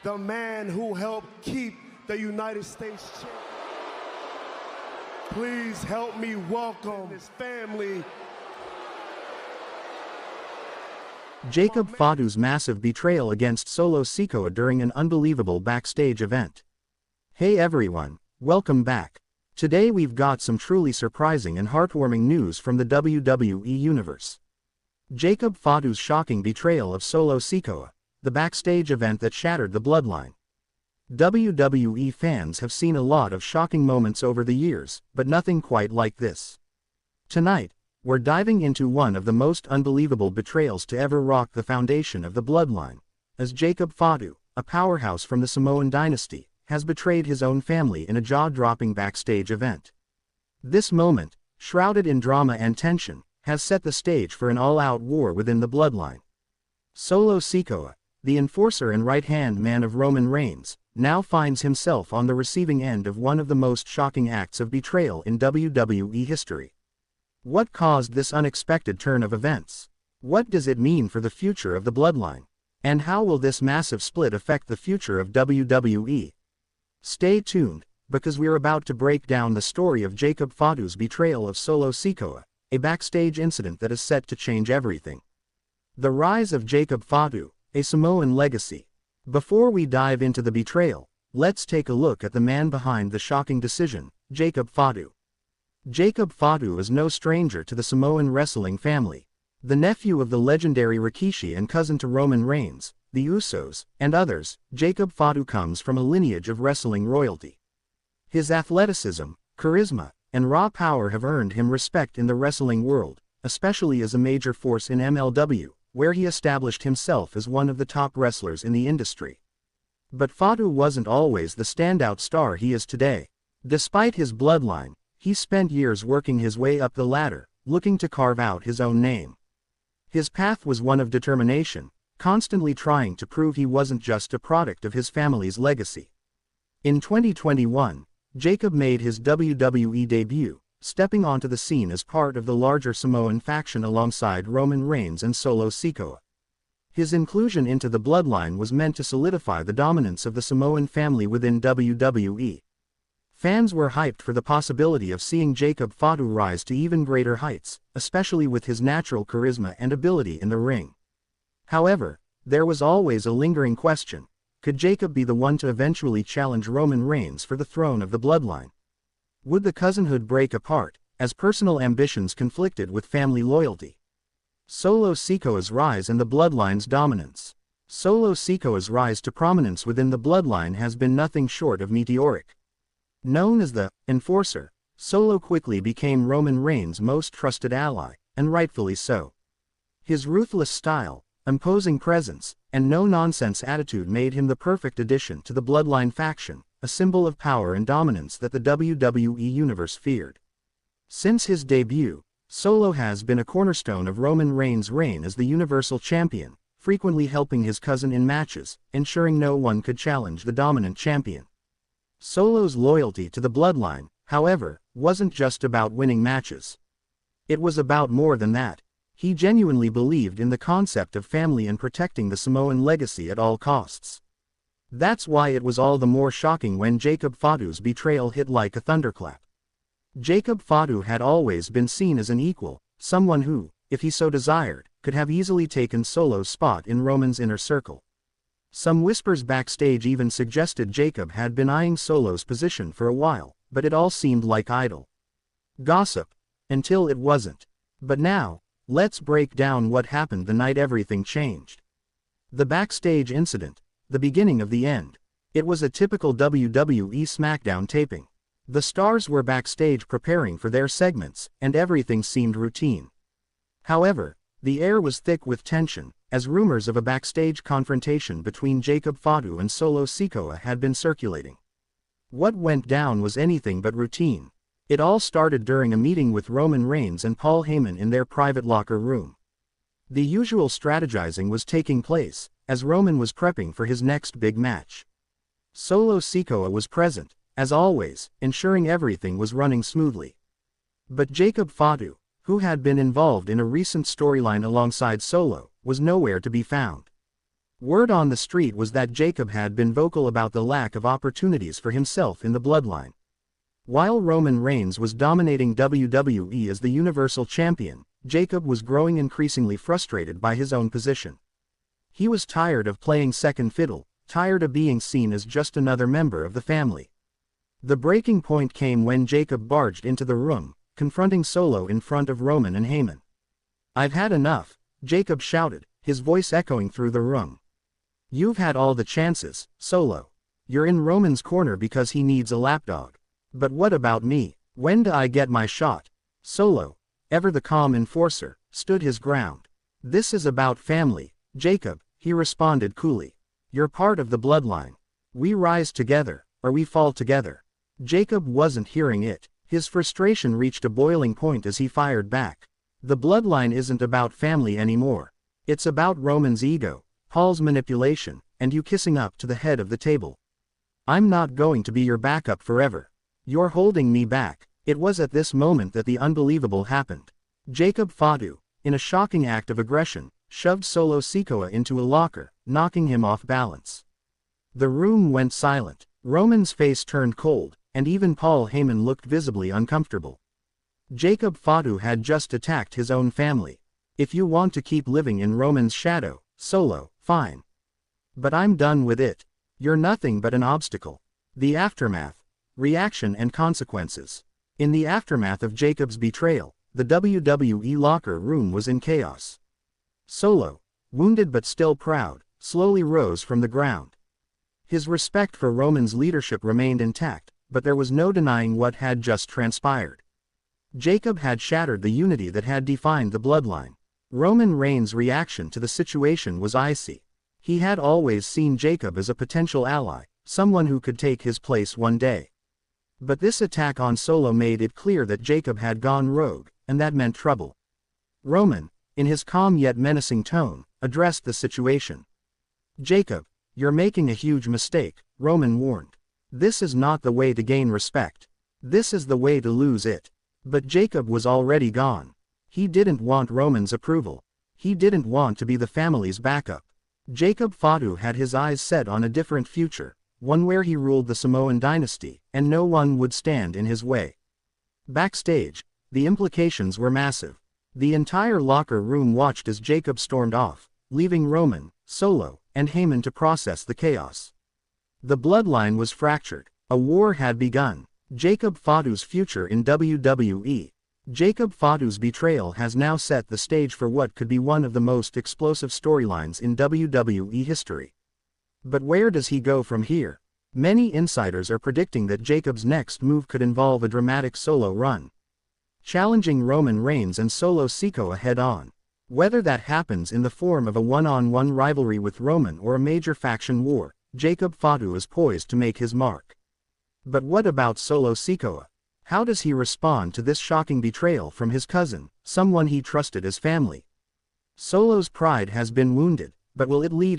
the man who helped keep the United States champion. Please help me welcome his family. Jacob Fatu's massive betrayal against Solo Sikoa during an unbelievable backstage event. Hey everyone, welcome back. Today we've got some truly surprising and heartwarming news from the WWE Universe. Jacob Fatu's shocking betrayal of Solo Sikoa, the backstage event that shattered the Bloodline. WWE fans have seen a lot of shocking moments over the years, but nothing quite like this. Tonight, we're diving into one of the most unbelievable betrayals to ever rock the foundation of the Bloodline, as Jacob Fatu, a powerhouse from the Samoan dynasty, has betrayed his own family in a jaw-dropping backstage event. This moment, shrouded in drama and tension, has set the stage for an all-out war within the Bloodline. Solo Sikoa, the enforcer and right-hand man of Roman Reigns, now finds himself on the receiving end of one of the most shocking acts of betrayal in WWE history. What caused this unexpected turn of events? What does it mean for the future of the Bloodline? And how will this massive split affect the future of WWE? Stay tuned, because we're about to break down the story of Jacob Fatu's betrayal of Solo Sikoa, a backstage incident that is set to change everything. The rise of Jacob Fatu, a Samoan legacy. Before we dive into the betrayal, let's take a look at the man behind the shocking decision, Jacob Fatu. Jacob Fatu is no stranger to the Samoan wrestling family. The nephew of the legendary Rikishi and cousin to Roman Reigns, the Usos, and others, Jacob Fatu comes from a lineage of wrestling royalty. His athleticism, charisma, and raw power have earned him respect in the wrestling world, especially as a major force in MLW, where he established himself as one of the top wrestlers in the industry. But Fatu wasn't always the standout star he is today. Despite his bloodline, he spent years working his way up the ladder, looking to carve out his own name. His path was one of determination, constantly trying to prove he wasn't just a product of his family's legacy. In 2021, Jacob made his WWE debut, stepping onto the scene as part of the larger Samoan faction alongside Roman Reigns and Solo Sikoa. His inclusion into the Bloodline was meant to solidify the dominance of the Samoan family within WWE. Fans were hyped for the possibility of seeing Jacob Fatu rise to even greater heights, especially with his natural charisma and ability in the ring. However, there was always a lingering question: could Jacob be the one to eventually challenge Roman Reigns for the throne of the Bloodline? Would the cousinhood break apart, as personal ambitions conflicted with family loyalty? Solo Sikoa's rise and the Bloodline's dominance. Solo Sikoa's rise to prominence within the Bloodline has been nothing short of meteoric. Known as the enforcer, Solo quickly became Roman Reigns' most trusted ally, and rightfully so. His ruthless style, imposing presence, and no-nonsense attitude made him the perfect addition to the Bloodline faction, a symbol of power and dominance that the WWE Universe feared. Since his debut, Solo has been a cornerstone of Roman Reigns' reign as the Universal Champion, frequently helping his cousin in matches, ensuring no one could challenge the dominant champion. Solo's loyalty to the Bloodline, however, wasn't just about winning matches. It was about more than that. He genuinely believed in the concept of family and protecting the Samoan legacy at all costs. That's why it was all the more shocking when Jacob Fatu's betrayal hit like a thunderclap. Jacob Fatu had always been seen as an equal, someone who, if he so desired, could have easily taken Solo's spot in Roman's inner circle. Some whispers backstage even suggested Jacob had been eyeing Solo's position for a while, but it all seemed like idle gossip, until it wasn't. But now, let's break down what happened the night everything changed. The backstage incident, the beginning of the end. It was a typical WWE SmackDown taping. The stars were backstage preparing for their segments, and everything seemed routine. However, the air was thick with tension, as rumors of a backstage confrontation between Jacob Fatu and Solo Sikoa had been circulating. What went down was anything but routine. It all started during a meeting with Roman Reigns and Paul Heyman in their private locker room. The usual strategizing was taking place, as Roman was prepping for his next big match. Solo Sikoa was present, as always, ensuring everything was running smoothly. But Jacob Fatu, who had been involved in a recent storyline alongside Solo, was nowhere to be found. Word on the street was that Jacob had been vocal about the lack of opportunities for himself in the Bloodline. While Roman Reigns was dominating WWE as the Universal Champion, Jacob was growing increasingly frustrated by his own position. He was tired of playing second fiddle, tired of being seen as just another member of the family. The breaking point came when Jacob barged into the room, confronting Solo in front of Roman and Heyman. "I've had enough," Jacob shouted, his voice echoing through the room. "You've had all the chances, Solo. You're in Roman's corner because he needs a lapdog. But what about me? When do I get my shot?" Solo, ever the calm enforcer, stood his ground. "This is about family, Jacob," he responded coolly. "You're part of the Bloodline. We rise together, or we fall together." Jacob wasn't hearing it. His frustration reached a boiling point as he fired back. "The Bloodline isn't about family anymore. It's about Roman's ego, Paul's manipulation, and you kissing up to the head of the table. I'm not going to be your backup forever. You're holding me back." It was at this moment that the unbelievable happened. Jacob Fatu, in a shocking act of aggression, shoved Solo Sikoa into a locker, knocking him off balance. The room went silent. Roman's face turned cold, and even Paul Heyman looked visibly uncomfortable. Jacob Fatu had just attacked his own family. "If you want to keep living in Roman's shadow, Solo, fine. But I'm done with it. You're nothing but an obstacle." The aftermath. Reaction and consequences. In the aftermath of Jacob's betrayal, the WWE locker room was in chaos. Solo, wounded but still proud, slowly rose from the ground. His respect for Roman's leadership remained intact, but there was no denying what had just transpired. Jacob had shattered the unity that had defined the Bloodline. Roman Reigns' reaction to the situation was icy. He had always seen Jacob as a potential ally, someone who could take his place one day. But this attack on Solo made it clear that Jacob had gone rogue, and that meant trouble. Roman, in his calm yet menacing tone, addressed the situation. "Jacob, you're making a huge mistake," Roman warned. "This is not the way to gain respect. This is the way to lose it." But Jacob was already gone. He didn't want Roman's approval. He didn't want to be the family's backup. Jacob Fatu had his eyes set on a different future, one where he ruled the Samoan dynasty, and no one would stand in his way. Backstage, the implications were massive. The entire locker room watched as Jacob stormed off, leaving Roman, Solo, and Heyman to process the chaos. The Bloodline was fractured. A war had begun. Jacob Fatu's future in WWE. Jacob Fatu's betrayal has now set the stage for what could be one of the most explosive storylines in WWE history. But where does he go from here? Many insiders are predicting that Jacob's next move could involve a dramatic solo run, challenging Roman Reigns and Solo Sikoa head-on. Whether that happens in the form of a one-on-one rivalry with Roman or a major faction war, Jacob Fatu is poised to make his mark. But what about Solo Sikoa? How does he respond to this shocking betrayal from his cousin, someone he trusted as family? Solo's pride has been wounded, but will it lead